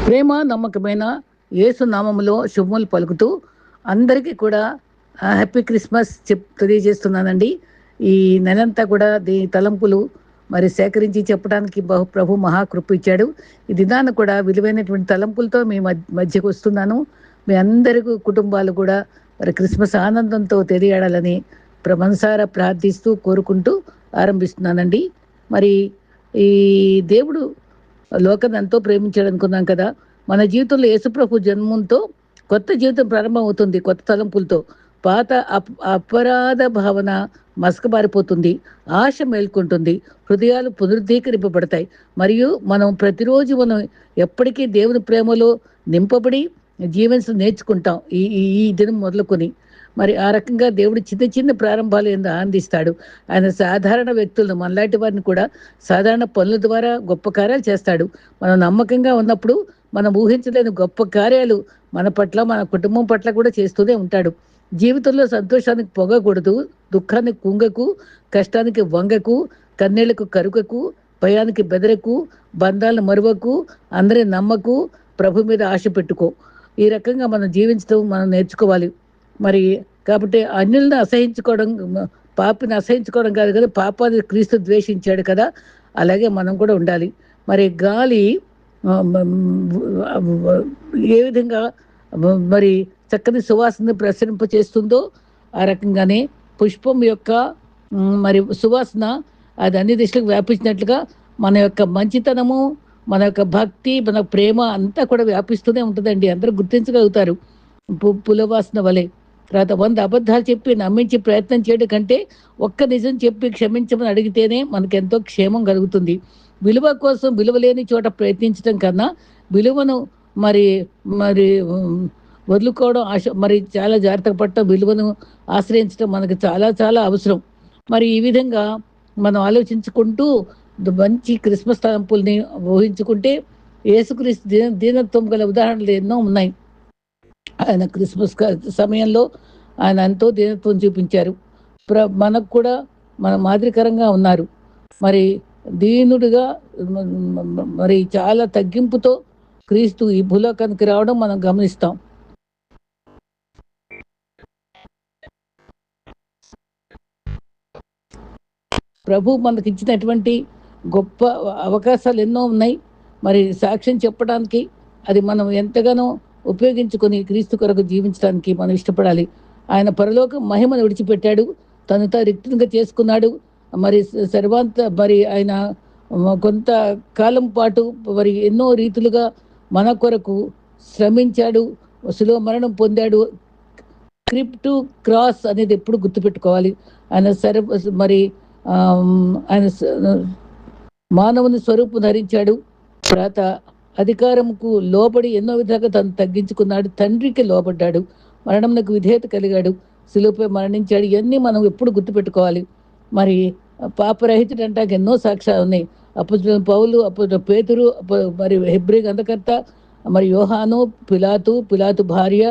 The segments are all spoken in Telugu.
ప్రేమ నమ్మకమైన యేసు నామములో శుభములు పలుకుతూ అందరికీ కూడా హ్యాపీ క్రిస్మస్ తెలియజేస్తున్నానండి. ఈ నెలంతా కూడా తలంపులు మరి సేకరించి చెప్పడానికి ప్రభు మహాకృప ఇచ్చాడు. ఈ దినాన్ని కూడా విలువైనటువంటి తలంపులతో మీ మధ్యకు వస్తున్నాను. మీ అందరికీ కుటుంబాలు కూడా మరి క్రిస్మస్ ఆనందంతో తెలియాడాలని మనసారా ప్రార్థిస్తూ కోరుకుంటూ ఆరంభిస్తున్నానండి. మరి ఈ దేవుడు లోకాన్ని ఎంతో ప్రేమించాడు అనుకున్నాం కదా. మన జీవితంలో యేసుప్రభు జన్మంతో కొత్త జీవితం ప్రారంభం అవుతుంది. కొత్త తలంపులతో పాత అపరాధ భావన మసకబారిపోతుంది, ఆశ మేల్కొంటుంది, హృదయాలు పునరుద్ధీకరింపబడతాయి. మరియు మనం ప్రతిరోజు ఎప్పటికీ దేవుని ప్రేమలో నింపబడి జీవించడం నేర్చుకుంటాం. ఈ ఈ దినం మొదలుకొని మరి ఆ రకంగా దేవుడు చిన్న చిన్న ప్రారంభాలు ఆనందిస్తాడు. ఆయన సాధారణ వ్యక్తులను, మనలాంటి వారిని కూడా సాధారణ పనుల ద్వారా గొప్ప కార్యాలు చేస్తాడు. మనం నమ్మకంగా ఉన్నప్పుడు మనం ఊహించలేని గొప్ప కార్యాలు మన పట్ల, మన కుటుంబం పట్ల కూడా చేస్తూనే ఉంటాడు. జీవితంలో సంతోషానికి పొగకూడదు, దుఃఖానికి కుంగకు, కష్టానికి వంగకు, కన్నీళ్లకు కరుకకు, భయానికి బెదరకు, బంధాలను మరువకు, అందరి నమ్మకు, ప్రభు మీద ఆశ పెట్టుకో. ఈ రకంగా మనం జీవించడం మనం నేర్చుకోవాలి. మరి కాబట్టి అన్యులను అసహించుకోవడం, పాపిని అసహించుకోవడం కాదు కదా, పాపాన్ని క్రీస్తు ద్వేషించాడు కదా, అలాగే మనం కూడా ఉండాలి. మరి గాలి ఏ విధంగా మరి చక్కని సువాసన ప్రసరింపచేస్తుందో ఆ రకంగానే పుష్పం యొక్క మరి సువాసన అది అన్ని దిశలకు వ్యాపించినట్లుగా మన యొక్క మంచితనము, మన యొక్క భక్తి, మన ప్రేమ అంతా కూడా వ్యాపిస్తూనే ఉంటుందండి. అందరూ గుర్తించగలుగుతారు పులవాసన వలె. తర్వాత 100 అబద్ధాలు చెప్పి నమ్మించి ప్రయత్నం చేయడం కంటే ఒక్క నిజం చెప్పి క్షమించమని అడిగితేనే మనకెంతో క్షేమం కలుగుతుంది. విలువ కోసం విలువలేని చోట ప్రయత్నించడం కన్నా విలువను మరి మరి వదులుకోవడం మరి చాలా జాగ్రత్త పడటం, విలువను ఆశ్రయించడం మనకు చాలా చాలా అవసరం. మరి ఈ విధంగా మనం ఆలోచించుకుంటూ మంచి క్రిస్మస్ తలంపుల్ని ఊహించుకుంటే యేసుక్రీస్తు దీనత్వం గల ఉదాహరణలు ఎన్నో ఉన్నాయి. ఆయన క్రిస్మస్ సమయంలో ఆయన ఎంతో దీనత్వం చూపించారు. మనకు కూడా మన మాదిరికరంగా ఉన్నారు. మరి దీనుడిగా మరి చాలా తగ్గింపుతో క్రీస్తు ఈ భూలోకానికి రావడం మనం గమనిస్తాం. ప్రభు మనకి ఇచ్చినటువంటి గొప్ప అవకాశాలు ఎన్నో ఉన్నాయి. మరి సాక్ష్యం చెప్పడానికి అది మనం ఎంతగానో ఉపయోగించుకొని క్రీస్తు కొరకు జీవించడానికి మనం ఇష్టపడాలి. ఆయన పరలోక మహిమను విడిచిపెట్టాడు, తను రిక్తంగా చేసుకున్నాడు. మరి మరి ఆయన కొంత కాలం పాటు మరి ఎన్నో రీతులుగా మన కొరకు శ్రమించాడు, శిలువ మరణం పొందాడు. క్రిప్టు క్రాస్ అనేది ఎప్పుడు గుర్తుపెట్టుకోవాలి. ఆయన మరి ఆయన మానవుని స్వరూపం ధరించాడు. తర్వాత అధికారంకు లోబడి ఎన్నో విధాలుగా తను తగ్గించుకున్నాడు, తండ్రికి లోబడ్డాడు, మరణంకు విధేయత కలిగాడు, శిలువపై మరణించాడు. ఇవన్నీ మనం ఎప్పుడు గుర్తుపెట్టుకోవాలి. మరి పాపరహితుడు అంటాక ఎన్నో సాక్ష్యాలు ఉన్నాయి. అపొస్తలుడైన పౌలు, పేతురు, మరి హెబ్రీ గ్రంథకర్త, మరి యోహాను, పిలాతు భార్య,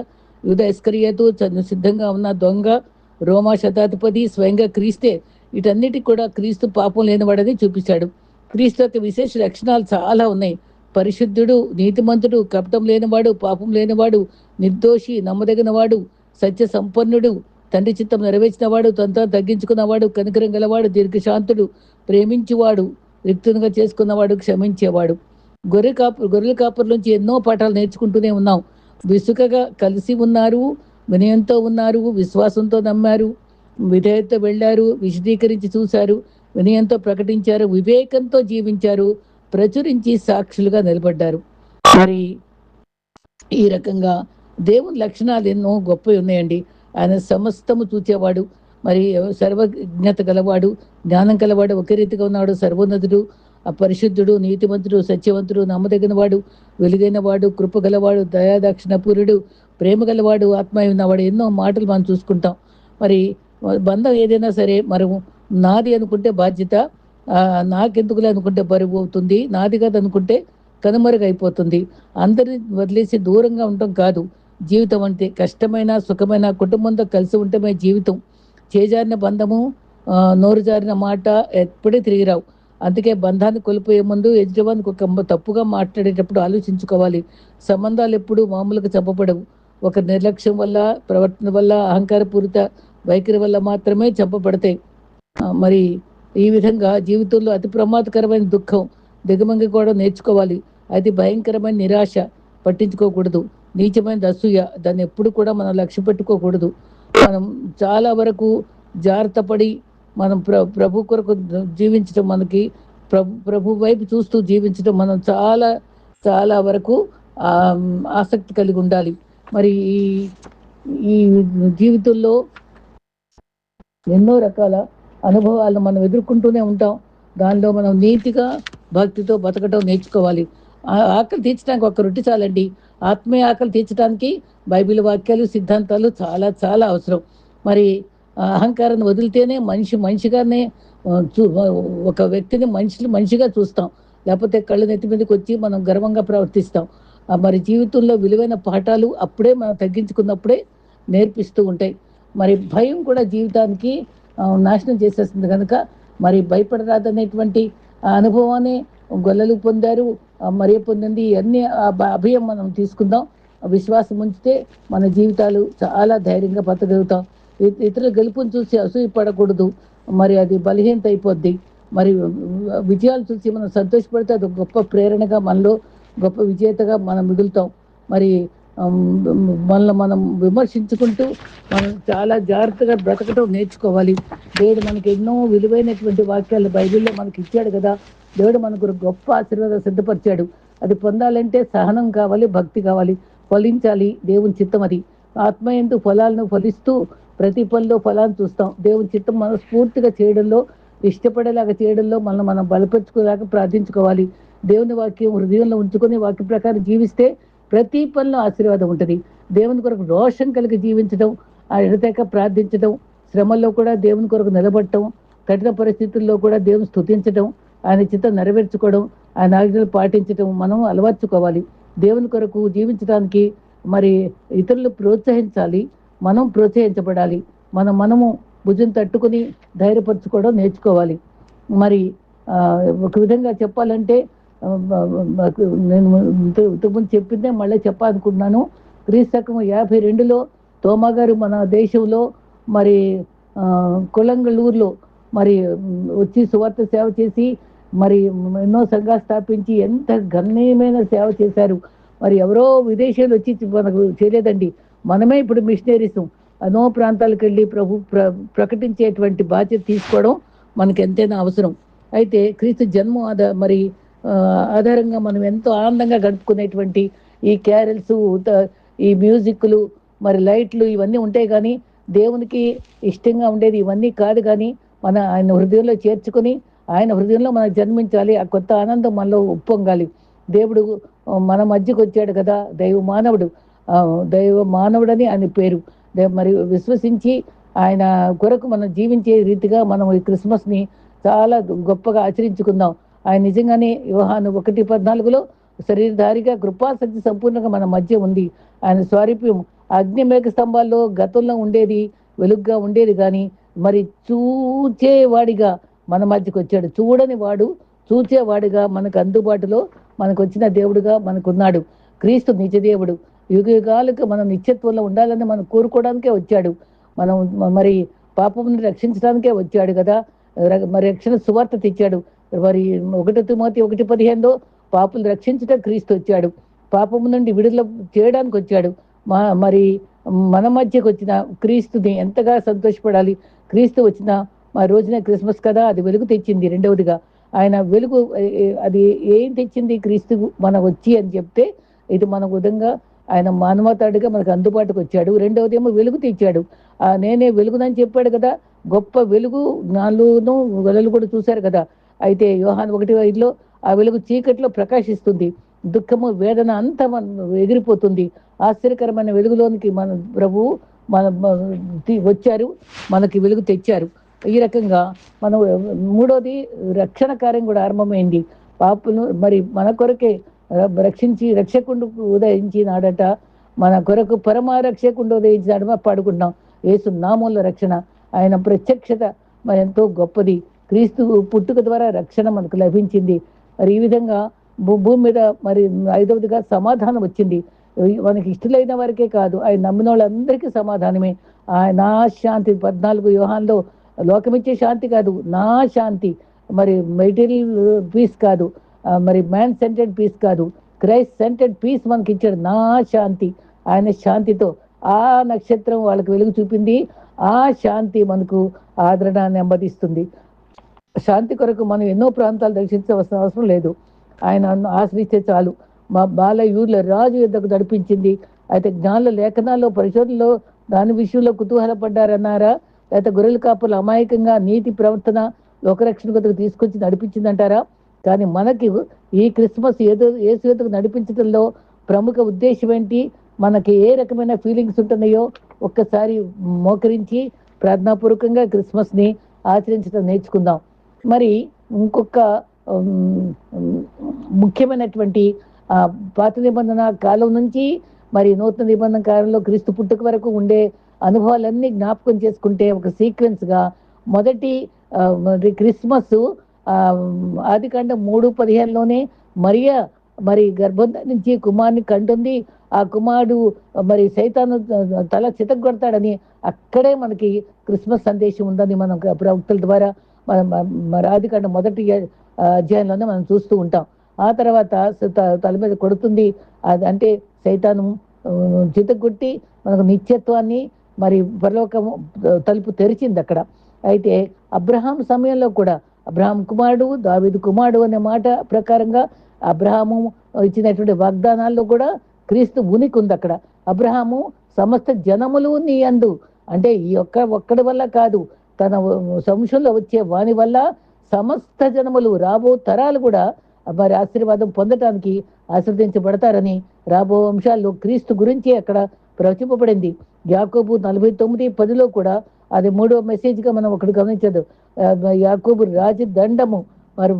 యూదా ఇస్కరియోతు, సిద్ధంగా ఉన్న దొంగ, రోమా శతాధిపతి, స్వయంగా క్రీస్తే. వీటన్నిటికి కూడా క్రీస్తు పాపం లేనివాడని చూపించాడు. క్రీస్తు యొక్క విశేష లక్షణాలు చాలా ఉన్నాయి. పరిశుద్ధుడు, నీతిమంతుడు, కపటం లేనివాడు, పాపం లేనివాడు, నిర్దోషి, నమ్మదగినవాడు, సత్య సంపన్నుడు, తండ్రి చిత్తం నెరవేర్చినవాడు, తనతో తగ్గించుకున్నవాడు, కనికరం గలవాడు, దీర్ఘశాంతుడు, ప్రేమించువాడు, రిక్తునిగా చేసుకున్నవాడు, క్షమించేవాడు. గొర్రెల కాపుల నుంచి ఎన్నో పాఠాలు నేర్చుకుంటూనే ఉన్నాం. విసుకగా కలిసి ఉన్నారు, వినయంతో ఉన్నారు, విశ్వాసంతో నమ్మారు, విధేయత వెళ్ళారు, విశదీకరించి చూశారు, వినయంతో ప్రకటించారు, వివేకంతో జీవించారు, ప్రచురించి సాక్షులుగా నిలబడ్డారు. మరి ఈ రకంగా దేవుని లక్షణాలు ఎన్నో గొప్పవి ఉన్నాయండి. ఆయన సమస్తము చూచేవాడు, మరి సర్వజ్ఞత గలవాడు, జ్ఞానం గలవాడు, ఒకే రీతిగా ఉన్నాడు, సర్వోన్నతుడు, పరిశుద్ధుడు, నీతిమంతుడు, సత్యవంతుడు, నమ్మదగిన వాడు, వెలుగైన వాడు, కృప గలవాడు, దయాదక్షిణపూరుడు, ప్రేమ గలవాడు, ఆత్మీయ ఉన్నవాడు. ఎన్నో మాటలు మనం చూసుకుంటాం. మరి బంధం ఏదైనా సరే మనం నాది అనుకుంటే బాధ్యత, నాకెందుకులే అనుకుంటే బరువు అవుతుంది, నాది కాదు అనుకుంటే కనుమరుగైపోతుంది. అందరిని వదిలేసి దూరంగా ఉండటం కాదు జీవితం అంటే. కష్టమైన సుఖమైన కుటుంబంతో కలిసి ఉండటమే జీవితం. చేజారిన బంధము, నోరు జారిన మాట ఎప్పుడే తిరిగిరావు. అందుకే బంధాన్ని కోల్పోయే ముందు యజమానికి ఒక తప్పుగా మాట్లాడేటప్పుడు ఆలోచించుకోవాలి. సంబంధాలు ఎప్పుడు మామూలుగా చెప్పబడవు. ఒక నిర్లక్ష్యం వల్ల, ప్రవర్తన వల్ల, అహంకారపూరిత వైఖరి వల్ల మాత్రమే చెప్పబడతాయి. మరి ఈ విధంగా జీవితంలో అతి ప్రమాదకరమైన దుఃఖం దిగమింగకూడా నేర్చుకోవాలి. అతి భయంకరమైన నిరాశ పట్టించుకోకూడదు. నీచమైన అసూయ దాన్ని ఎప్పుడు కూడా మనం లక్ష్య పెట్టుకోకూడదు. మనం చాలా వరకు జాగ్రత్త పడి మనం ప్రభు కొరకు జీవించడం, మనకి ప్రభు వైపు చూస్తూ జీవించడం మనం చాలా చాలా వరకు ఆసక్తి కలిగి ఉండాలి. మరి ఈ ఈ జీవితంలో ఎన్నో రకాల అనుభవాలను మనం ఎదుర్కొంటూనే ఉంటాం. దానిలో మనం నీతిగా భక్తితో బతకటం నేర్చుకోవాలి. ఆకలి తీర్చడానికి ఒక రొట్టె చాలండి. ఆత్మీయ ఆకలి తీర్చడానికి బైబిల్ వాక్యాలు, సిద్ధాంతాలు చాలా చాలా అవసరం. మరి అహంకారాన్ని వదిలితేనే మనిషి మనిషిగానే ఒక వ్యక్తిని మనిషిగా చూస్తాం. లేకపోతే కళ్ళు నెత్తి మీదకి వచ్చి మనం గర్వంగా ప్రవర్తిస్తాం. మరి జీవితంలో విలువైన పాఠాలు అప్పుడే మనం తగ్గించుకున్నప్పుడే నేర్పిస్తూ ఉంటాయి. మరి భయం కూడా జీవితానికి నాశనం చేసేస్తుంది కనుక మరి భయపడరాదనేటువంటి అనుభవాన్ని గొల్లలు పొందారు, మరియ పొందింది. ఇవన్నీ అభయం మనం తీసుకుందాం. విశ్వాసం ఉంచితే మన జీవితాలు చాలా ధైర్యంగా బతకగలుగుతాం. ఇతరుల గెలుపుని చూసి అసూయపడకూడదు. మరి అది బలహీనత అయిపోద్ది. మరి విజయాలు చూసి మనం సంతోషపడితే అది గొప్ప ప్రేరణగా మనలో గొప్ప విజేతగా మనం మిగులుతాం. మరి మనల్ని మనం విమర్శించుకుంటూ మనం చాలా జాగ్రత్తగా బ్రతకటం నేర్చుకోవాలి. దేవుడు మనకి ఎన్నో విలువైనటువంటి వాక్యాలు బైబిల్లో మనకి ఇచ్చాడు కదా. దేవుడు మనకు గొప్ప ఆశీర్వాదం సిద్ధపరిచాడు. అది పొందాలంటే సహనం కావాలి, భక్తి కావాలి, ఫలించాలి. దేవుని చిత్తం అది. ఆత్మయందు ఫలాలను ఫలిస్తూ ప్రతి పనిలో ఫలాన్ని చూస్తాం. దేవుని చిత్తం మనస్ఫూర్తిగా చేయడంలో, ఇష్టపడేలాగా చేయడంలో మనం బలపరుచుకోలేక ప్రార్థించుకోవాలి. దేవుని వాక్యం హృదయంలో ఉంచుకొని వాక్య ప్రకారం జీవిస్తే ప్రతి పనిలో ఆశీర్వాదం ఉంటుంది. దేవుని కొరకు రోషం కలిగి జీవించడం, ఆ ఎడతెక ప్రార్థించడం, శ్రమల్లో కూడా దేవుని కొరకు నిలబడటం, కఠిన పరిస్థితుల్లో కూడా దేవుని స్తుతించడం, ఆయన చిత్తం నెరవేర్చుకోవడం, ఆయన ఆజ్ఞలు పాటించడం మనం అలవర్చుకోవాలి. దేవుని కొరకు జీవించడానికి మరి ఇతరులు ప్రోత్సహించాలి, మనం ప్రోత్సహించబడాలి. మనము భుజం తట్టుకుని ధైర్యపరచుకోవడం నేర్చుకోవాలి. మరి ఒక విధంగా చెప్పాలంటే నేను ఇంతకుముందు చెప్పిందే మళ్ళీ చెప్పాలనుకుంటున్నాను. క్రీస్తకం 52లో తోమా గారు మన దేశంలో మరి కొలంగళూరులో మరి వచ్చి సువార్త సేవ చేసి మరి ఎన్నో సంఘాలు స్థాపించి ఎంత గణనీయమైన సేవ చేశారు. మరి ఎవరో విదేశీయులు వచ్చి మనకు చేయలేదండి. మనమే ఇప్పుడు మిషనరీస్ ఎన్నో ప్రాంతాలకు వెళ్ళి ప్రకటించేటువంటి బాధ్యత తీసుకోవడం మనకు ఎంతైనా అవసరం. అయితే క్రీస్తు జన్మ మరి ఆధారంగా మనం ఎంతో ఆనందంగా గడుపుకునేటువంటి ఈ క్యారల్స్, ఈ మ్యూజిక్లు, మరి లైట్లు ఇవన్నీ ఉంటాయి. కానీ దేవునికి ఇష్టంగా ఉండేది ఇవన్నీ కాదు. కానీ ఆయన హృదయంలో చేర్చుకొని ఆయన హృదయంలో మనం జన్మించాలి. ఆ కొత్త ఆనందం మనలో ఉప్పొంగాలి. దేవుడు మన మధ్యకు వచ్చాడు కదా, దైవ మానవుడని ఆయన పేరు. మరి విశ్వసించి ఆయన కొరకు మనం జీవించే రీతిగా మనం ఈ క్రిస్మస్ని చాలా గొప్పగా ఆచరించుకుందాం. ఆయన నిజంగానే యోహాను 1:14లో శరీరధారిగా కృపాశక్తి సంపూర్ణంగా మన మధ్య ఉంది. ఆయన స్వారూప్యం అగ్ని మేఘ స్తంభాల్లో గతంలో ఉండేది, వెలుగుగా ఉండేది. కానీ మరి చూచేవాడిగా మన మధ్యకు వచ్చాడు. చూడని వాడు చూచేవాడిగా మనకు అందుబాటులో మనకు వచ్చిన దేవుడుగా మనకున్నాడు. క్రీస్తు నిజదేవుడు. యుగ యుగాలకు మనం నిత్యత్వంలో ఉండాలని మనం కోరుకోవడానికే వచ్చాడు. మనం మరి పాపముని రక్షించడానికే వచ్చాడు కదా. మరి రక్షణ సువార్త తెచ్చాడు. మరి 1 తిమోతి 1:15లో పాపులు రక్షించడం క్రీస్తు వచ్చాడు. పాపము నుండి విడుదల చేయడానికి వచ్చాడు. మరి మన మధ్యకు వచ్చిన క్రీస్తుని ఎంతగా సంతోషపడాలి. క్రీస్తు వచ్చిన మా రోజున క్రిస్మస్ కదా, అది వెలుగు తెచ్చింది. రెండవదిగా ఆయన వెలుగు అది ఏం తెచ్చింది? క్రీస్తు మన వచ్చి అని చెప్తే ఇది మన విధంగా ఆయన మానవతాడిగా మనకు అందుబాటుకు వచ్చాడు. రెండవది ఏమో వెలుగు తెచ్చాడు. నేనే వెలుగునని చెప్పాడు కదా. గొప్ప వెలుగు నాలోనూ వెలుగు కూడా చూశారు కదా. అయితే యోహాను 1:5లో ఆ వెలుగు చీకట్లో ప్రకాశిస్తుంది. దుఃఖము వేదన అంతా ఎగిరిపోతుంది. ఆశ్చర్యకరమైన వెలుగులోనికి మన ప్రభువు వచ్చారు, మనకి వెలుగు తెచ్చారు. ఈ రకంగా మనం మూడోది రక్షణ కార్యం కూడా ఆరంభమైంది. పాపును మరి మన కొరకే రక్షించి రక్షకుండు ఉదయించినాడట. మన కొరకు పరమరక్షకుండు ఉదయించినాడు పాడుకుంటున్నాం. యేసు నామూల రక్షణ, ఆయన ప్రత్యక్షత మరి ఎంతో గొప్పది. క్రీస్తు పుట్టుక ద్వారా రక్షణ మనకు లభించింది. మరి ఈ విధంగా భూమి మీద మరి 5వదిగా సమాధానం వచ్చింది. మనకి ఇష్టలైన వారికే కాదు, ఆయన నమ్మిన వాళ్ళందరికీ సమాధానమే. నా శాంతి 14 యోహాన్లో లోకమిచ్చే శాంతి కాదు, నా శాంతి. మరి మెటీరియల్ పీస్ కాదు, మరి మ్యాన్ సెంటెడ్ పీస్ కాదు, క్రైస్ట్ సెంటెడ్ పీస్ మనకి ఇచ్చాడు. నా శాంతి, ఆయన శాంతితో ఆ నక్షత్రం వాళ్ళకి వెలుగు చూపింది. ఆ శాంతి మనకు ఆదరణ నెమ్మదిస్తుంది. శాంతి కొరకు మనం ఎన్నో ప్రాంతాలు దర్శించవలసిన అవసరం లేదు. ఆయన ఆశ్రయిస్తే చాలు. మా బాలయూర్ల రాజు యుద్ధకు నడిపించింది. అయితే జ్ఞానుల లేఖనాల్లో పరిశోధనలో దాని విషయంలో కుతూహలపడ్డారన్నారా? లేకపోతే గొర్రెల కాపులు అమాయకంగా నీతి ప్రవర్తన లోకరక్షణ కొరకు తీసుకొచ్చి నడిపించిందంటారా? కానీ మనకి ఈ క్రిస్మస్ యేసు యుద్ధకు నడిపించడంలో ప్రముఖ ఉద్దేశం ఏంటి? మనకి ఏ రకమైన ఫీలింగ్స్ ఉంటున్నాయో ఒక్కసారి మోకరించి ప్రార్థనాపూర్వకంగా క్రిస్మస్ని ఆచరించడం నేర్చుకుందాం. మరి ఇంకొక ముఖ్యమైనటువంటి పాత నిబంధన కాలం నుంచి మరి నూతన నిబంధన కాలంలో క్రీస్తు పుట్టుక వరకు ఉండే అనుభవాలన్నీ జ్ఞాపకం చేసుకుంటే ఒక సీక్వెన్స్గా మొదటి క్రిస్మస్ ఆదికాండం 3:15లోనే మరియా మరి గర్భం నుంచి కుమారుని కంటుంది. ఆ కుమారుడు మరి సైతాను తల చితగొడతాడని అక్కడే మనకి క్రిస్మస్ సందేశం ఉందని మనం ప్రవక్తల ద్వారా మరి ఆదికాండం మొదటి అధ్యాయంలోనే మనం చూస్తూ ఉంటాం. ఆ తర్వాత తల మీద కొడుతుంది, అంటే సైతాను చితగొట్టి మనకు నిత్యత్వాన్ని మరి పరలోకము తలుపు తెరిచింది అక్కడ. అయితే అబ్రహాం సమయంలో కూడా అబ్రహాం కుమారుడు దావీదు కుమారుడు అనే మాట ప్రకారంగా అబ్రహాము ఇచ్చినటువంటి వాగ్దానాల్లో కూడా క్రీస్తు ఉనికి ఉంది అక్కడ. అబ్రహాము సమస్త జనములు నీ యందు, అంటే ఈ ఒక్కడి వల్ల కాదు, తన వంశంలో వచ్చే వాని వల్ల సమస్త జనములు రాబో తరాలు కూడా మరి ఆశీర్వాదం పొందటానికి ఆశీర్వదించబడతారని రాబో వంశాల్లో క్రీస్తు గురించి అక్కడ ప్రవచింపబడింది. యాకోబు 49:10లో కూడా అది 3వ మెసేజ్గా మనం ఒకటి గమనించదు. యాకోబు రాజదండము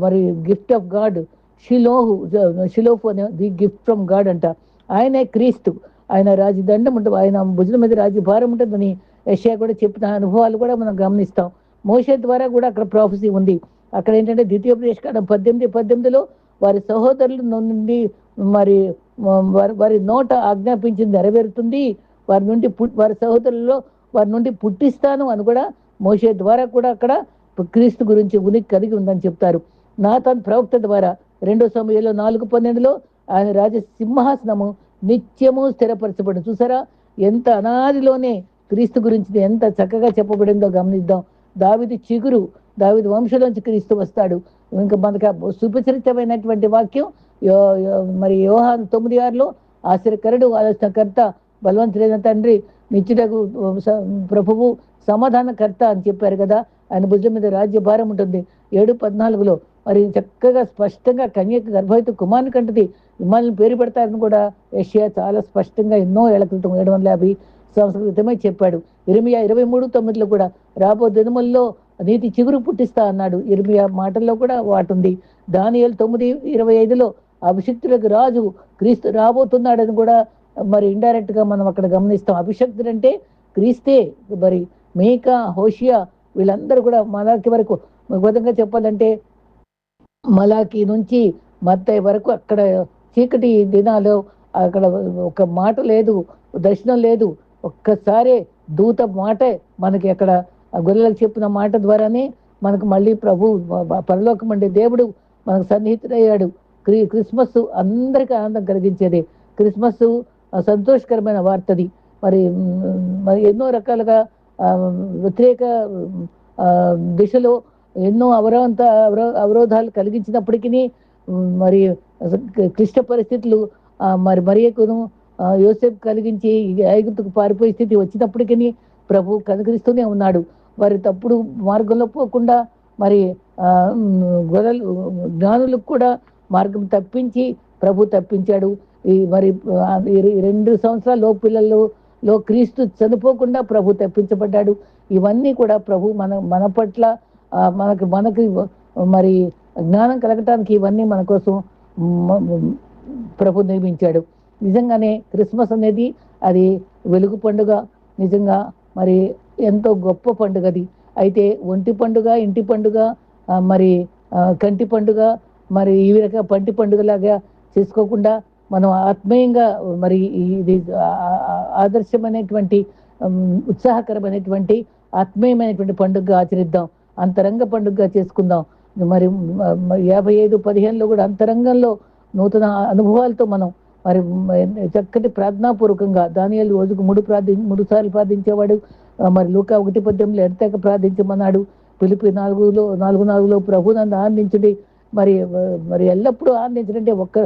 మరి గిఫ్ట్ ఆఫ్ గాడ్, షిలోఫ్ అనే ది గిఫ్ట్ ఫ్రమ్ గాడ్ అంట. ఆయనే క్రీస్తు, ఆయన రాజదండం ఉంటుంది, ఆయన భుజం మీద రాజ్యభారం ఉంటుందని యెషయా కూడా చెప్పిన అనుభవాలు కూడా మనం గమనిస్తాం. మోషే ద్వారా కూడా అక్కడ ప్రాఫెసీ ఉంది. అక్కడ ఏంటంటే ద్వితీయోపదేశకాండం 18:18లో వారి సహోదరుల నుండి మరి వారి నోట ఆజ్ఞాపించింది నెరవేరుతుంది, వారి సహోదరుల్లో వారి నుండి పుట్టిస్తాను అని కూడా మోషే ద్వారా కూడా అక్కడ క్రీస్తు గురించి ఉనికి కలిగి ఉందని చెప్తారు. నాతాన్ ప్రవక్త ద్వారా 2 సమూయేలు 4:12లో ఆయన రాజ సింహాసనము నిత్యము స్థిరపరచబడి. చూసారా ఎంత అనాదిలోనే క్రీస్తు గురించి ఎంత చక్కగా చెప్పబడిందో గమనిద్దాం. దావీదు చిగురు, దావీదు వంశంలోంచి క్రీస్తు వస్తాడు. ఇంకా మనకు సుపరిచితమైనటువంటి వాక్యం మరి యోహాను 9:6లో ఆశ్చర్యకరుడు, ఆలోచనకర్త, బలవంతుడైన తండ్రి, నిత్యుడగు ప్రభువు, సమాధానకర్త అని చెప్పారు కదా. ఆయన భుజం మీద రాజ్యభారం ఉంటుంది. 7:14లో మరి చక్కగా స్పష్టంగా కన్యక గర్భవతి కుమారుని కంటది, ఇమ్మానుయేలు పేరు పెడతారని కూడా యెషయా చాలా స్పష్టంగా ఎన్నో ఏళ్ల క్రితం 750 సంవత్సరాల క్రితమే చెప్పాడు. ఇర్మియా 23:9లో కూడా రాబో దినముల్లో నీతి చిగురు పుట్టిస్తా అన్నాడు. ఇర్మియా మాటల్లో కూడా వాటుంది. దానియేలు 9:25లో అభిషిక్తులకు రాజు క్రీస్తు రాబోతున్నాడని కూడా మరి ఇండైరెక్ట్ గా మనం అక్కడ గమనిస్తాం. అభిషక్తుడంటే క్రీస్తే. మరి మీకా, హోషియా వీళ్ళందరూ కూడా మలాకి వరకు, విధంగా చెప్పాలంటే మలాకి నుంచి మత్తయి వరకు అక్కడ చీకటి దినాలు, అక్కడ ఒక మాట లేదు, దర్శనం లేదు. ఒక్కసారి దూత మాటే మనకి అక్కడ గొర్రెలకు చెప్పిన మాట ద్వారానే మనకు మళ్ళీ ప్రభు పరలోకం అంటే దేవుడు మనకు సన్నిహితుడయ్యాడు. క్రిస్మస్ అందరికీ ఆనందం కలిగించేది. క్రిస్మస్ సంతోషకరమైన వార్తది. మరి ఎన్నో రకాలుగా వ్యతిరేక దిశలో ఎన్నో అవరోధాలు కలిగించినప్పటికీ, మరి క్లిష్ట పరిస్థితులు మరి మరియకును యోసేపు కలిగించి ఐగుప్తుకు పారిపోయే స్థితి వచ్చినప్పటికీ ప్రభు కనుకరిస్తూనే ఉన్నాడు. వారి తప్పుడు మార్గంలో పోకుండా మరి జ్ఞానులకు కూడా మార్గం తప్పించి ప్రభు తప్పించాడు. మరి 2 సంవత్సరాల పిల్లల్లో క్రీస్తు చనిపోకుండా ప్రభు తప్పించబడ్డాడు. ఇవన్నీ కూడా ప్రభు మన పట్ల మనకి మరి జ్ఞానం కలగటానికి ఇవన్నీ మన కోసం ప్రభు నిర్మించాడు. నిజంగానే క్రిస్మస్ అనేది అది వెలుగు పండుగ. నిజంగా మరి ఎంతో గొప్ప పండుగది. అయితే ఒంటి పండుగ, ఇంటి పండుగ, మరి కంటి పండుగ మరి ఈ విధంగా పంటి పండుగలాగా చేసుకోకుండా మనం ఆత్మీయంగా మరి ఇది ఆదర్శమైనటువంటి ఉత్సాహకరమైనటువంటి ఆత్మీయమైనటువంటి పండుగగా ఆచరిద్దాం. అంతరంగ పండుగగా చేసుకుందాం. మరి 55-15లో కూడా అంతరంగంలో నూతన అనుభవాలతో మనం మరి చక్కటి ప్రార్థనాపూర్వకంగా దానియేలు రోజుకు 3 సార్లు ప్రార్థించేవాడు. మరి లూకా 1:18 ఎడతెగక ప్రార్థించమన్నాడు. పిలిపి 4:4లో ప్రభు నన్ను ఆనందించుడి. మరి మరి ఎల్లప్పుడూ ఆనందించడంటే ఒక్క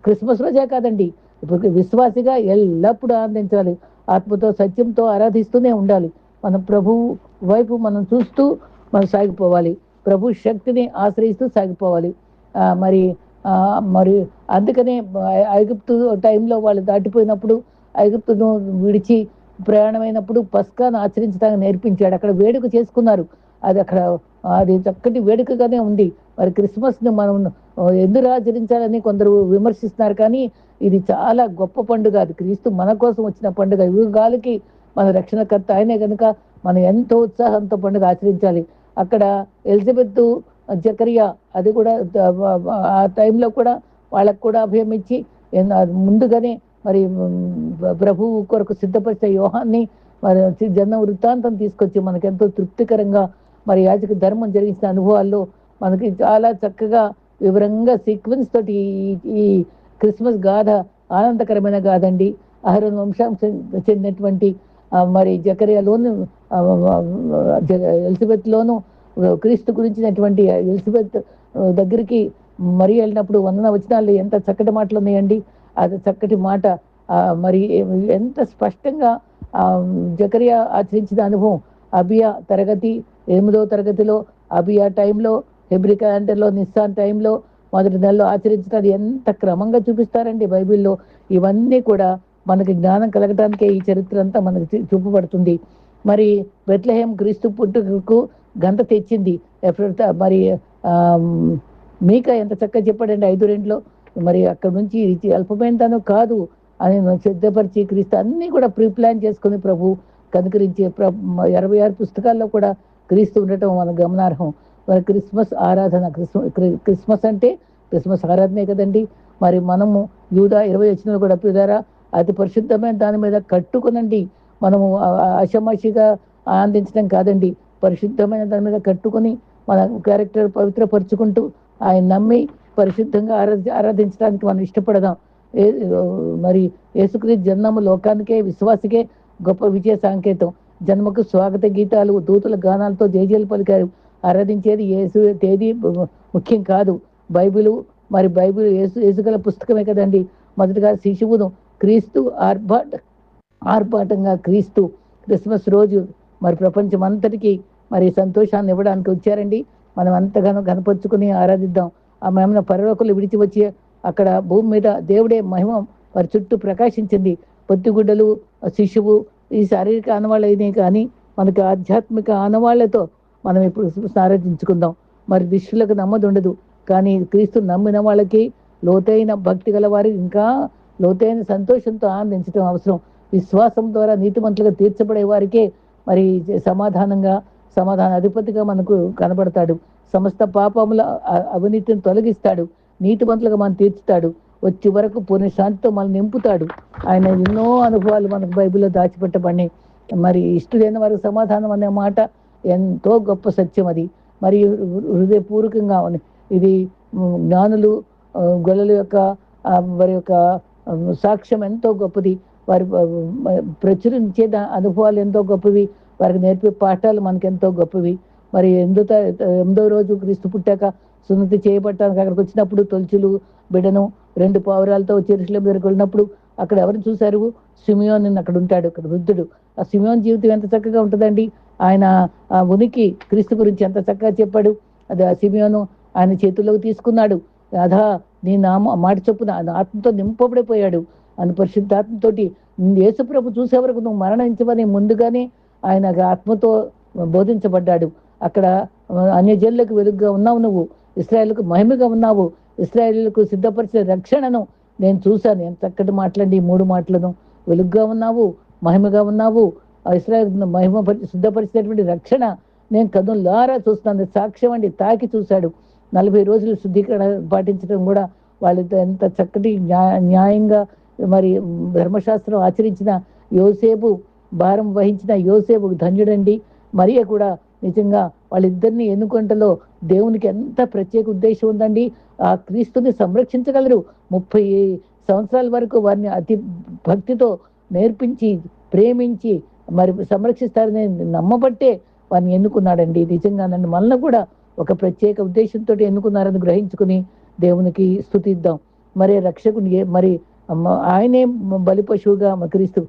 క్రిస్మస్ రోజే కాదండి. ఇప్పుడు విశ్వాసిగా ఎల్లప్పుడూ ఆనందించాలి. ఆత్మతో సత్యంతో ఆరాధిస్తూనే ఉండాలి. మనం ప్రభువు వైపు మనం చూస్తూ మనం సాగిపోవాలి. ప్రభు శక్తిని ఆశ్రయిస్తూ సాగిపోవాలి. మరి మరి అందుకనే ఐగుప్తు టైంలో వాళ్ళు దాటిపోయినప్పుడు ఐగుప్తును విడిచి ప్రయాణమైనప్పుడు పస్కాను ఆచరించడానికి నేర్పించాడు. అక్కడ వేడుక చేసుకున్నారు. అది చక్కటి వేడుకగానే ఉంది. మరి క్రిస్మస్ని మనం ఎందుకు ఆచరించాలని కొందరు విమర్శిస్తున్నారు. కానీ ఇది చాలా గొప్ప పండుగ. అది క్రీస్తు మన కోసం వచ్చిన పండుగ. యుగాలకి మన రక్షణకర్త ఆయనే కనుక మనం ఎంతో ఉత్సాహంతో పండుగ ఆచరించాలి. అక్కడ ఎలిజబెత్ జకరియా అది కూడా ఆ టైంలో కూడా వాళ్ళకు కూడా అభయం ఇచ్చి ముందుగానే మరి ప్రభువు కొరకు సిద్ధపరిచే యోహాన్ని మరి జన్మ వృత్తాంతం తీసుకొచ్చి మనకు ఎంతో తృప్తికరంగా మరి యాజక ధర్మం జరిగించిన అనుభవాల్లో మనకి చాలా చక్కగా వివరంగా సీక్వెన్స్ తోటి ఈ క్రిస్మస్ గాథ ఆనందకరమైన గాథండి. అహరోను వంశాంశం చెందినటువంటి మరి జకర్యాలోను ఎలిజబెత్లోను క్రీస్తు గురించినటువంటి ఎలిజబెత్ దగ్గరికి మరి వెళ్ళినప్పుడు 100 వచనాలు ఎంత చక్కటి మాటలు ఉన్నాయండి. అది చక్కటి మాట. మరి ఎంత స్పష్టంగా జకరియా ఆచరించిన అనుభవం. అబియా తరగతి 8వ తరగతిలో అబియా టైంలో హెబ్రీ క్యాలెండర్లో నిస్సాన్ టైంలో మొదటి నెలలో ఆచరించినది ఎంత క్రమంగా చూపిస్తారండి బైబిల్లో. ఇవన్నీ కూడా మనకి జ్ఞానం కలగటానికే ఈ చరిత్ర అంతా మనకి చూపబడుతుంది. మరి బెత్లెహేం క్రీస్తు పుట్టుకకు గంట తెచ్చింది. మరి మీకా ఎంత చక్కగా చెప్పాడండి 5:2లో. మరి అక్కడ నుంచి అల్పమైన తను కాదు అని సిద్ధపరిచి క్రీస్తు అన్నీ కూడా ప్రీ ప్లాన్ చేసుకుని ప్రభు కనుకరించి 66 పుస్తకాల్లో కూడా క్రీస్తు ఉండటం మన గమనార్హం. మరి క్రిస్మస్ ఆరాధన క్రిస్మస్ అంటే క్రిస్మస్ ఆరాధనే కదండి. మరి మనము యూదా 20 వచనాలు కూడా పిదారా అతి పరిశుద్ధమైన దాని మీద కట్టుకునండి. మనము ఆషామాషిగా ఆనందించడం కాదండి. పరిశుద్ధమైన దాని మీద కట్టుకుని మన క్యారెక్టర్ పవిత్రపరుచుకుంటూ ఆయన నమ్మి పరిశుద్ధంగా ఆరాధించడానికి మనం ఇష్టపడదాం. మరి యేసుక్రీస్తు జన్మము లోకానికే విశ్వాసికే గొప్ప విజయ సంకేతం. జన్మకు స్వాగత గీతాలు దూతల గానాలతో జయజయలు పలికారు. ఆరాధించేది యేసు తేదీ ముఖ్యం కాదు. బైబిల్ యేసుగల పుస్తకమే కదండి. మొదటిగా శిశువును క్రీస్తు ఆర్భాటంగా క్రీస్తు క్రిస్మస్ రోజు మరి ప్రపంచం అంతటికీ మరి సంతోషాన్ని ఇవ్వడానికి వచ్చారండి. మనం అంతగానో కనపరుచుకుని ఆరాధిద్దాం. ఆ మహిమను పరలోకులు విడిచి వచ్చి అక్కడ భూమి మీద దేవుడే మహిమ వారి చుట్టూ ప్రకాశించింది. పొత్తిగుడ్డలు శిశువు ఈ శారీరక ఆనవాళ్ళైనే కానీ మనకి ఆధ్యాత్మిక ఆనవాళ్లతో మనం ఇప్పుడు ఆరాధించుకుందాం. మరి దుష్టులకు నమ్మది ఉండదు. కానీ క్రీస్తు నమ్మిన వాళ్ళకి లోతైన భక్తి గల వారి ఇంకా లోతైన సంతోషంతో ఆనందించడం అవసరం. విశ్వాసం ద్వారా నీతిమంతులుగా తీర్చబడే వారికే మరి సమాధాన అధిపతిగా మనకు కనబడతాడు. సమస్త పాపముల అవినీతిని తొలగిస్తాడు. నీతిమంతులుగా మనం తీర్చుతాడు. వచ్చి వరకు పుణ్యశాంతితో మనం నింపుతాడు. ఆయన ఎన్నో అనుభవాలు మనకు బైబిల్లో దాచిపెట్టబడినాయి. మరి ఇష్టమైన వారికి సమాధానం అనే మాట ఎంతో గొప్ప సత్యం. అది మరి హృదయపూర్వకంగా ఇది జ్ఞానులు గొల్లల యొక్క వారి యొక్క సాక్ష్యం ఎంతో గొప్పది. వారి ప్రచురించే అనుభవాలు ఎంతో గొప్పవి. వారికి నేర్పే పాఠాలు మనకెంతో గొప్పవి. మరి 8వ రోజు క్రీస్తు పుట్టాక సున్నతి చేయబట్టడానికి అక్కడికి వచ్చినప్పుడు తొలుచులు బిడను 2 పావురాలతో యెరూషలేము దగ్గరికి వెళ్ళినప్పుడు అక్కడ ఎవరిని చూశారు? సిమియోన్ అక్కడ ఉంటాడు. అక్కడ వృద్ధుడు. ఆ సిమియోన్ జీవితం ఎంత చక్కగా ఉంటుందండి. ఆయన ఉనికి క్రీస్తు గురించి ఎంత చక్కగా చెప్పాడు. అది ఆ సిమియోను ఆయన చేతుల్లోకి తీసుకున్నాడు. అదా నీ మాట చొప్పున ఆత్మతో నింపబడిపోయాడు. ఆయన పరిశుద్ధాత్మతోటి యేసుప్రభు చూసే వరకు నువ్వు మరణించవని ముందుగానే ఆయన ఆత్మతో బోధించబడ్డాడు. అక్కడ అన్యజనులకు వెలుగుగా ఉన్నావు నువ్వు. ఇశ్రాయేలుకు మహిమగా ఉన్నావు. ఇశ్రాయేలుకు సిద్ధపరిచిన రక్షణను నేను చూశాను. ఎంత చక్కటి మాటలండి. 3 మాటలను వెలుగుగా ఉన్నావు, మహిమగా ఉన్నావు. ఇశ్రాయేలు మహిమ సిద్ధపరిచినటువంటి రక్షణ నేను కన్నులారా చూస్తున్నాను, సాక్ష్యం అండి, తాకి చూశాడు. 40 రోజులు శుద్ధీకరణ పాటించడం కూడా వాళ్ళతో ఎంత చక్కటి న్యాయంగా మరి ధర్మశాస్త్రం ఆచరించిన యోసేపు, భారం వహించిన యోసేపు ధన్యుడండి. మరియ కూడా నిజంగా వాళ్ళిద్దరిని ఎన్నుకొంటలో దేవునికి ఎంత ప్రత్యేక ఉద్దేశం ఉందండి. ఆ క్రీస్తుని సంరక్షించగలరు. 30 సంవత్సరాల వరకు వారిని అతి భక్తితో నేర్పించి ప్రేమించి మరి సంరక్షిస్తారని నమ్మబట్టే వారిని ఎన్నుకున్నాడండి. నిజంగా నన్ను మనల్ని కూడా ఒక ప్రత్యేక ఉద్దేశంతో ఎన్నుకున్నారని గ్రహించుకుని దేవునికి స్తుతిద్దాం. మరి రక్షకుని మరి ఆయనే బలి పశువుగా క్రీస్తు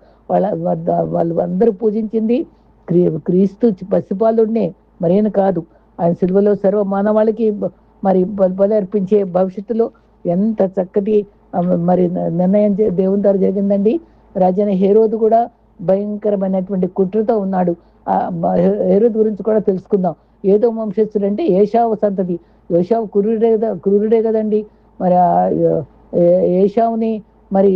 వాళ్ళు అందరూ పూజించింది క్రీస్తు పసిపాలుడినే, మరేను కాదు. ఆయన సిలువలో సర్వ మానవాళికి మరి బలి అర్పించే భవిష్యత్తులో ఎంత చక్కటి మరి నిర్ణయం దేవుని ద్వారా జరిగిందండి. రాజైన హేరోదు కూడా భయంకరమైనటువంటి కుట్రతో ఉన్నాడు. హేరోదు గురించి కూడా తెలుసుకుందాం. ఏదో వంశస్థుడు అంటే ఏషావు సంతతి. ఏషావు క్రూరుడే కదండి. మరి ఏషావుని మరి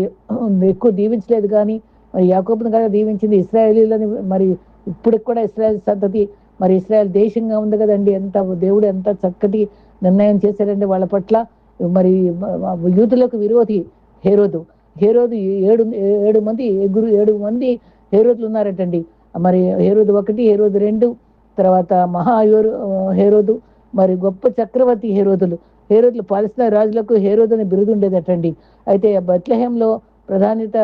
ఎక్కువ దీవించలేదు, కానీ మరి యాకోబుని కదా దీవించింది. ఇశ్రాయేలీలని మరి ఇప్పటికి కూడా ఇశ్రాయేల్ సంతతి మరి ఇశ్రాయేల్ దేశంగా ఉంది కదండి. దేవుడు ఎంత చక్కటి నిర్ణయం చేశారండి వాళ్ళ పట్ల. మరి యూదులకు విరోధి హేరోదు. 7 మంది హేరోదులు ఉన్నారటండి. మరి హేరోదు 1, హేరోదు 2, తర్వాత హేరోదు, మరి గొప్ప చక్రవర్తి హేరోదులు పాలస్తీనా రాజులకు హేరోదు అని బిరుదు ఉండేదటండి. అయితే బెత్లెహేంలో ప్రాధాన్యత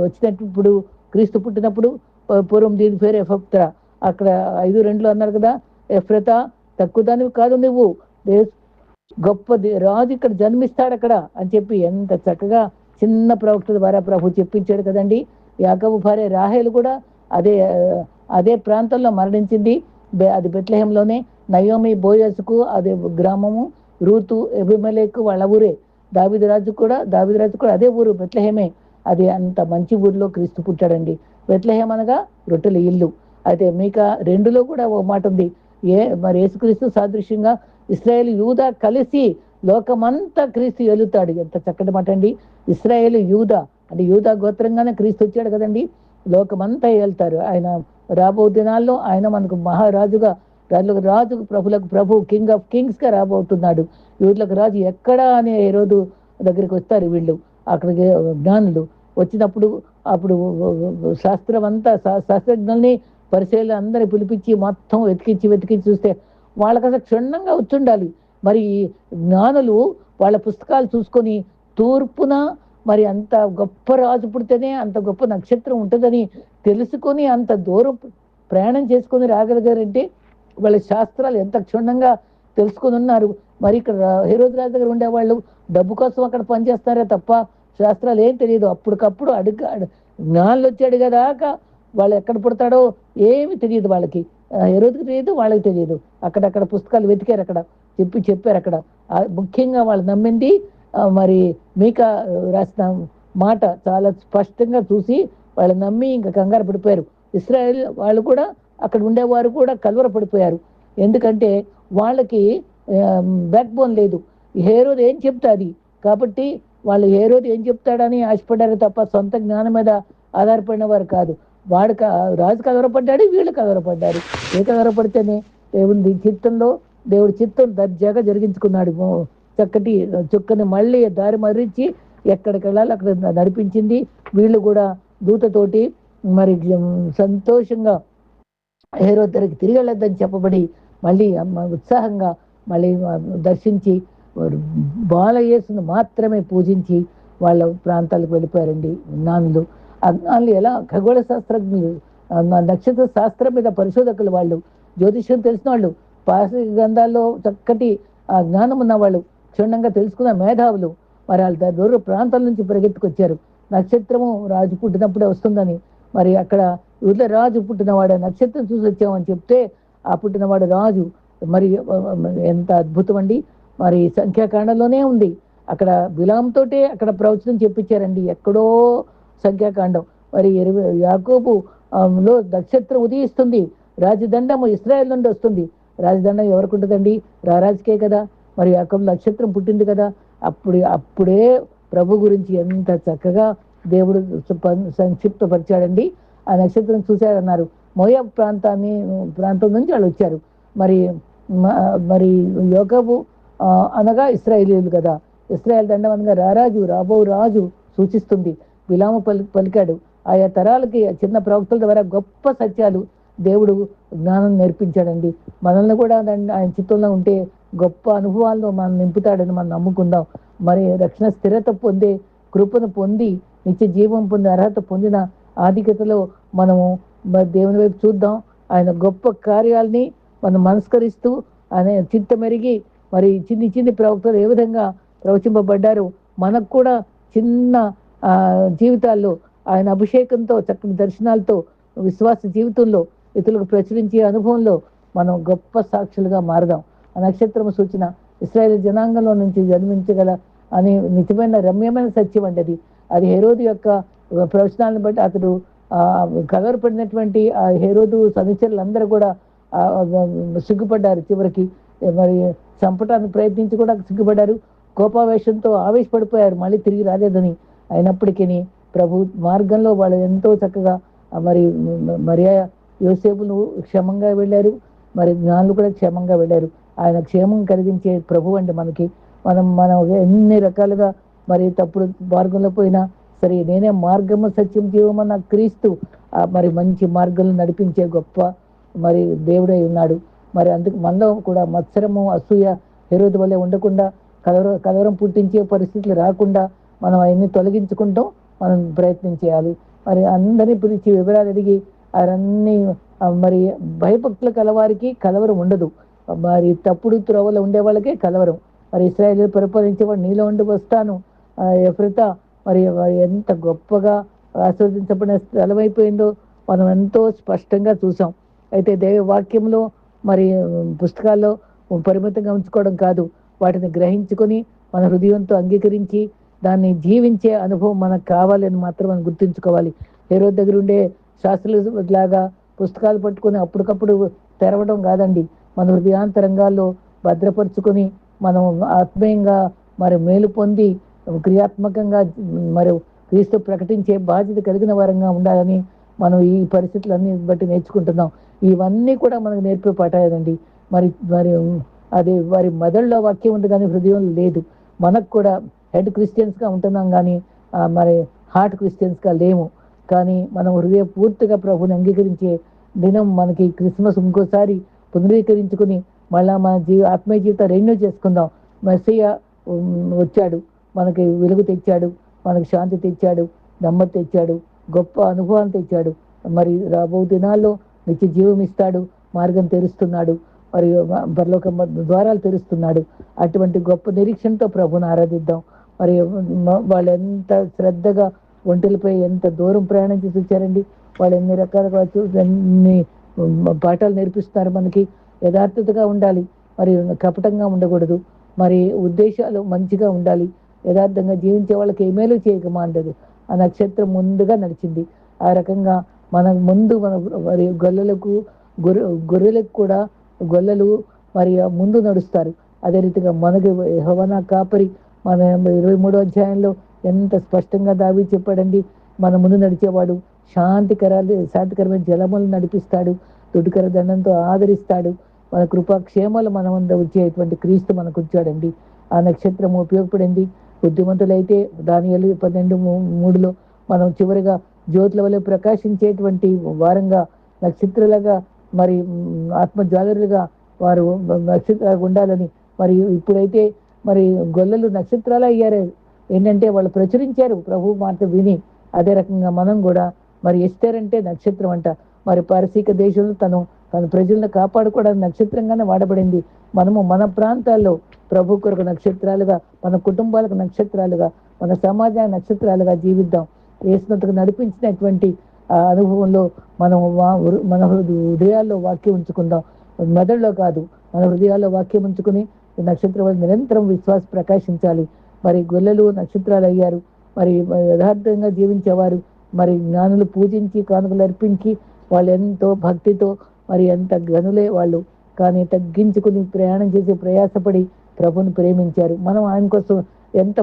వచ్చినప్పుడు క్రీస్తు పుట్టినప్పుడు పూర్వం దీని పేరు ఎఫ్రతా. అక్కడ 5:2 అన్నారు కదా, ఎఫ్రతా తక్కువ దానివి కాదు, నువ్వు గొప్ప రాజు ఇక్కడ జన్మిస్తాడు అక్కడ అని చెప్పి ఎంత చక్కగా చిన్న ప్రవక్త ద్వారా ప్రభు చెప్పించాడు కదండి. యాకోబు భార్య రాహేలు కూడా అదే ప్రాంతంలో మరణించింది. అది బెత్లెహేంలోనే. నయోమి బోయస్కు అదే గ్రామము, రూతు ఎబిమెలెకు వాళ్ళ ఊరే. దావీదు రాజు కూడా అదే ఊరు బెత్లెహేమే. అది అంత మంచి ఊరిలో క్రీస్తు పుట్టాడండి. బెత్లెహేం అనగా రొట్టెల ఇల్లు. అయితే మీకా 2లో కూడా ఓ మాట ఉంది. మరి యేసుక్రీస్తు సాదృశ్యంగా ఇశ్రాయేలు యూదా కలిసి లోకమంతా క్రీస్తు ఏలుతాడు. ఎంత చక్కటి మాట అండి. ఇశ్రాయేలు యూదా అంటే యూదా గోత్రంగానే క్రీస్తు వచ్చాడు కదండి. లోకమంతా ఏళ్తారు. ఆయన రాబో దినాల్లో ఆయన మనకు మహారాజుగా, రాజు, ప్రభులకు ప్రభు, కింగ్ ఆఫ్ కింగ్స్ గా రాబోతున్నాడు. యూదులకు రాజు ఎక్కడా అనే రోజు దగ్గరికి వస్తారు వీళ్ళు. అక్కడికి జ్ఞానులు వచ్చినప్పుడు అప్పుడు శాస్త్రజ్ఞుల్ని పరిశీలన అందరిని పిలిపించి మొత్తం వెతికించి చూస్తే వాళ్ళకి అసలు క్షుణ్ణంగా వచ్చుండాలి. మరి జ్ఞానులు వాళ్ళ పుస్తకాలు చూసుకొని తూర్పున మరి అంత గొప్ప రాజు పుడితేనే అంత గొప్ప నక్షత్రం ఉంటుందని తెలుసుకొని అంత దూరం ప్రయాణం చేసుకొని రాగలిగారంటే వాళ్ళ శాస్త్రాలు ఎంత క్షుణ్ణంగా తెలుసుకొని ఉన్నారు. మరి ఇక్కడ హేరోదు రాజు దగ్గర ఉండేవాళ్ళు డబ్బు కోసం అక్కడ పనిచేస్తారే తప్ప శాస్త్రాలు ఏం తెలియదు. అప్పటికప్పుడు జ్ఞానులు వచ్చి అడిగేదాకా వాళ్ళు ఎక్కడ పుడతాడో ఏమి తెలియదు వాళ్ళకి. హేరోదుకి తెలియదు, వాళ్ళకి తెలియదు. అక్కడక్కడ పుస్తకాలు వెతికారు, అక్కడ చెప్పారు. అక్కడ ముఖ్యంగా వాళ్ళు నమ్మింది మరి మీకా రాసిన మాట చాలా స్పష్టంగా చూసి వాళ్ళు నమ్మి ఇంకా కంగారు పడిపోయారు. ఇశ్రాయేల్ వాళ్ళు కూడా అక్కడ ఉండేవారు కూడా కలవరపడిపోయారు. ఎందుకంటే వాళ్ళకి బ్యాక్ బోన్ లేదు. హేరోదు ఏం చెప్తాది కాబట్టి వాళ్ళు హేరోదు ఏం చెప్తాడని ఆశపడ్డారు తప్ప సొంత జ్ఞానం మీద ఆధారపడిన వారు కాదు. రాజు కలవరపడ్డాడు, వీళ్ళు కలవరపడ్డారు. కలవరపడితేనే దేవుడి చిత్తం దర్జాగా జరిగించుకున్నాడు. చక్కటి చుక్కని మళ్ళీ దారి మర్రించి ఎక్కడికి వెళ్ళాలి అక్కడ నడిపించింది. వీళ్ళు కూడా దూతతోటి మరి సంతోషంగా హేరోదు దగ్గరికి తిరిగి వెళ్ళొద్దని చెప్పబడి మళ్ళీ ఉత్సాహంగా మళ్ళీ దర్శించి బాలయేసును మాత్రమే పూజించి వాళ్ళ ప్రాంతాలకు వెళ్ళిపోయారండి జ్ఞానులు. అజ్ఞానులు ఎలా ఖగోళ శాస్త్రజ్ఞులు, నక్షత్ర శాస్త్రం మీద పరిశోధకులు, వాళ్ళు జ్యోతిష్యం తెలిసిన వాళ్ళు, పారసీక గ్రంథాల్లో చక్కటి జ్ఞానం ఉన్నవాళ్ళు, క్షుణ్ణంగా తెలుసుకున్న మేధావులు. మరి వాళ్ళ దూర ప్రాంతాల నుంచి పరిగెత్తుకొచ్చారు. నక్షత్రము రాజు పుట్టినప్పుడే వస్తుందని. మరి అక్కడ ఊళ్ళో రాజు పుట్టినవాడు నక్షత్రం చూసి వచ్చామని చెప్తే ఆ పుట్టినవాడు రాజు. మరి ఎంత అద్భుతం అండి. మరి సంఖ్యాకాండంలోనే ఉంది. అక్కడ బిలాంతోటే అక్కడ ప్రవచనం చెప్పించారండి. ఎక్కడో సంఖ్యాకాండం. మరి యాకోబు లో నక్షత్రం ఉదయిస్తుంది, రాజదండము ఇశ్రాయేల్ నుండి వస్తుంది. రాజదండం ఎవరికి ఉంటుందండి? రారాజుకే కదా. మరి యాకోబు నక్షత్రం పుట్టింది కదా. అప్పుడే ప్రభు గురించి ఎంత చక్కగా దేవుడు సంక్షిప్తపరిచాడండి. ఆ నక్షత్రం చూశారన్నారు. మోయాబ్ ప్రాంతం నుంచి వాళ్ళు వచ్చారు. మరి మరి యోగము అనగా ఇశ్రాయేలీయులు కదా. ఇశ్రాయేల్ దండం అనగా రారాజు, రాబో రాజు సూచిస్తుంది. బిలాము పలికాడు. ఆయా తరాలకి చిన్న ప్రవక్తల ద్వారా గొప్ప సత్యాలు దేవుడు జ్ఞానం నేర్పించాడండి. మనల్ని కూడా ఆయన చిత్తంలో ఉంటే గొప్ప అనుభవాల్లో మనం నింపుతాడని మనం నమ్ముకుందాం. మరి రక్షణ స్థిరత పొందే కృపను పొంది నిత్య జీవం పొందే అర్హత పొందిన ఆధిక్యతలో మనము దేవుని వైపు చూద్దాం. ఆయన గొప్ప కార్యాలని మనం మనస్కరిస్తూ ఆయన చిత్తమెరిగి మరి చిన్ని చిన్ని ప్రవక్తలు ఏ విధంగా ప్రవచింపబడ్డారు, మనకు కూడా చిన్న జీవితాల్లో ఆయన అభిషేకంతో, చక్కని దర్శనాలతో, విశ్వాస జీవితంలో ఇతరులకు ప్రచురించే అనుభవంలో మనం గొప్ప సాక్షులుగా మారదాం. ఆ నక్షత్రము సూచన ఇశ్రాయేల్ జనాంగంలో నుంచి జన్మించగల అని నిజమైన రమ్యమైన సత్యం అండి అది. అది హేరోదు యొక్క ప్రవచనాలను బట్టి అతడు కలవరపడినటువంటి ఆ హేరోదు సహచరులందరూ కూడా సిగ్గుపడ్డారు. చివరికి మరి చంపటానికి ప్రయత్నించి కూడా సిగ్గుపడ్డారు. కోపావేశంతో ఆవేశపడిపోయారు, మళ్ళీ తిరిగి రాలేదని. అయినప్పటికీ ప్రభు మార్గంలో వాళ్ళు ఎంతో చక్కగా మరి మరియా యోసేపును క్షేమంగా వెళ్ళారు, మరి జ్ఞానులు కూడా క్షేమంగా వెళ్ళారు. ఆయన క్షేమం కలిగించే ప్రభు అండి మనకి. మనం ఎన్ని రకాలుగా మరి తప్పుడు మార్గంలో పోయినా సరే, నేనే మార్గము సత్యం జీవమన్న క్రీస్తు మరి మంచి మార్గంలో నడిపించే గొప్ప మరి దేవుడై ఉన్నాడు. మరి అందుకు మనలో కూడా మత్సరము, అసూయ హేరోదు వల్లే ఉండకుండా, కలవరం పుట్టించే పరిస్థితులు రాకుండా మనం అవన్నీ తొలగించుకుంటాం మనం ప్రయత్నం చేయాలి. మరి అందరినీ పిలిచి వివరాలు అడిగి అవన్నీ మరి భయభక్తుల కలవారికి కలవరం ఉండదు. మరి తప్పుడు త్రోవలో ఉండే వాళ్ళకే కలవరం. మరి ఇశ్రాయేలు పరిపాలించేవాడు నీలో ఉండి వస్తాను ఎఫ్రతా మరి ఎంత గొప్పగా ఆస్వాదించబడిన స్థలం అయిపోయిందో మనం ఎంతో స్పష్టంగా చూసాం. అయితే దైవ వాక్యంలో మరి పుస్తకాల్లో పరిమితంగా ఉంచుకోవడం కాదు, వాటిని గ్రహించుకొని మన హృదయంతో అంగీకరించి దాన్ని జీవించే అనుభవం మనకు కావాలని మాత్రం మనం గుర్తుంచుకోవాలి. హేరోదు దగ్గర ఉండే శాస్త్రుల లాగా పుస్తకాలు పట్టుకొని అప్పటికప్పుడు తెరవడం కాదండి. మన హృదయాంతరంగాల్లో భద్రపరుచుకొని మనం ఆత్మీయంగా మరి మేలు పొంది క్రియాత్మకంగా మరి క్రీస్తు ప్రకటించే బాధ్యత కలిగిన వారంగా ఉండాలని మనం ఈ పరిస్థితులన్నీ బట్టి నేర్చుకుంటున్నాం. ఇవన్నీ కూడా మనకు నేర్పే పాఠాలండి. మరి మరి అది వారి మెదడులో వాక్యం ఉంది కానీ హృదయం లేదు. మనకు కూడా హెడ్ క్రిస్టియన్స్గా ఉంటున్నాం కానీ మరి హార్ట్ క్రిస్టియన్స్గా లేము. కానీ మనం హృదయ పూర్తిగా ప్రభుని అంగీకరించే దినం మనకి క్రిస్మస్ ఇంకోసారి పునరీకరించుకుని మళ్ళా మన ఆత్మీయ జీవితం రెన్యూ చేసుకుందాం. మెస్సయ్య వచ్చాడు, మనకి వెలుగు తెచ్చాడు, మనకి శాంతి తెచ్చాడు, నెమ్మది తెచ్చాడు, గొప్ప అనుభవాన్ని తెచ్చాడు. మరి రాబో దినాల్లో నిత్య జీవం ఇస్తాడు, మార్గం తెరుస్తున్నాడు, మరి పరలోక ద్వారాలు తెరుస్తున్నాడు. అటువంటి గొప్ప నిరీక్షణతో ప్రభుని ఆరాధిద్దాం. మరి వాళ్ళు ఎంత శ్రద్ధగా ఒంటెలపై ఎంత దూరం ప్రయాణం చేసి వచ్చారండి. వాళ్ళు ఎన్ని రకాలుగా ఎన్ని పాఠాలు నేర్పిస్తున్నారు మనకి. యథార్థతగా ఉండాలి, మరి కపటంగా ఉండకూడదు, మరి ఉద్దేశాలు మంచిగా ఉండాలి, యథార్థంగా జీవించే వాళ్ళకి ఏమేలు చేయకమా అంటది. ఆ నక్షత్రం ముందుగా నడిచింది. ఆ రకంగా మన ముందు మరి గొర్రెలకు కూడా గొల్లలు మరి ముందు నడుస్తారు. అదే రీతిగా మనకి యెహోవా కాపరి మన 23వ అధ్యాయంలో ఎంత స్పష్టంగా దావీదు చెప్పాడండి. మన ముందు నడిచేవాడు శాంతికరమైన జలములు నడిపిస్తాడు, తుడికర దండంతో ఆదరిస్తాడు, మన కృపాక్షేమాలు మన ముందు వచ్చేటువంటి క్రీస్తు మనకు వచ్చాడండి. ఆ నక్షత్రం ఉపయోగపడింది. బుద్ధిమంతులైతే దానియేలు 12:3 మనం చివరిగా జ్యోతుల వలె ప్రకాశించేటువంటి వారంగా నక్షత్రాలుగా మరి ఆత్మజాగరులుగా వారు నక్షత్రాలు ఉండాలని. మరి ఇప్పుడైతే మరి గొల్లలు నక్షత్రాలు అయ్యారు. ఏంటంటే వాళ్ళు ప్రచురించారు ప్రభు మాట విని. అదే రకంగా మనం కూడా మరి ఎస్తేర్ అంటే నక్షత్రం అంట. మరి పారసీక దేశంలో తన ప్రజలను కాపాడుకోవడానికి నక్షత్రంగానే వాడబడింది. మనము మన ప్రాంతాల్లో ప్రభు కొరకు నక్షత్రాలుగా, మన కుటుంబాలకు నక్షత్రాలుగా, మన సమాజానికి నక్షత్రాలుగా జీవిద్దాం. యేసునంతకు నడిపించినటువంటి ఆ అనుభవంలో మనం మన హృదయాల్లో వాక్యం ఉంచుకుందాం. మెదడులో కాదు, మన హృదయాల్లో వాక్యం ఉంచుకుని నక్షత్రం నిరంతరం విశ్వాసం ప్రకాశించాలి. మరి గొల్లలు నక్షత్రాలు అయ్యారు. మరి యథార్థంగా జీవించేవారు, మరి జ్ఞానులు పూజించి కానుకలు అర్పించి వాళ్ళు ఎంతో భక్తితో మరి ఎంత గనులే వాళ్ళు, కానీ తగ్గించుకుని ప్రయాణం చేసి ప్రయాసపడి ప్రభుని ప్రేమించారు. మనం ఆయన కోసం ఎంత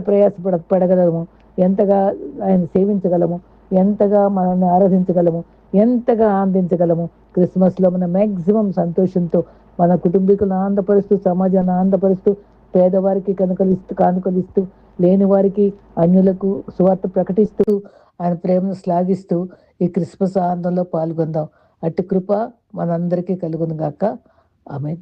పడగలము, ఎంతగా ఆయన సేవించగలము, ఎంతగా మనల్ని ఆరాధించగలము, ఎంతగా ఆనందించగలము. క్రిస్మస్లో మన మ్యాక్సిమం సంతోషంతో మన కుటుంబీకులను ఆనందపరుస్తూ, సమాజాన్ని ఆనందపరుస్తూ, పేదవారికి కానుకలిస్తూ, లేని వారికి, అన్యులకు సువార్త ప్రకటిస్తూ, ఆయన ప్రేమను శ్లాఘిస్తూ ఈ క్రిస్మస్ ఆనందంలో పాల్గొందాం. అట్టి కృప మనందరికీ కలుగును గాక. ఆమేన్.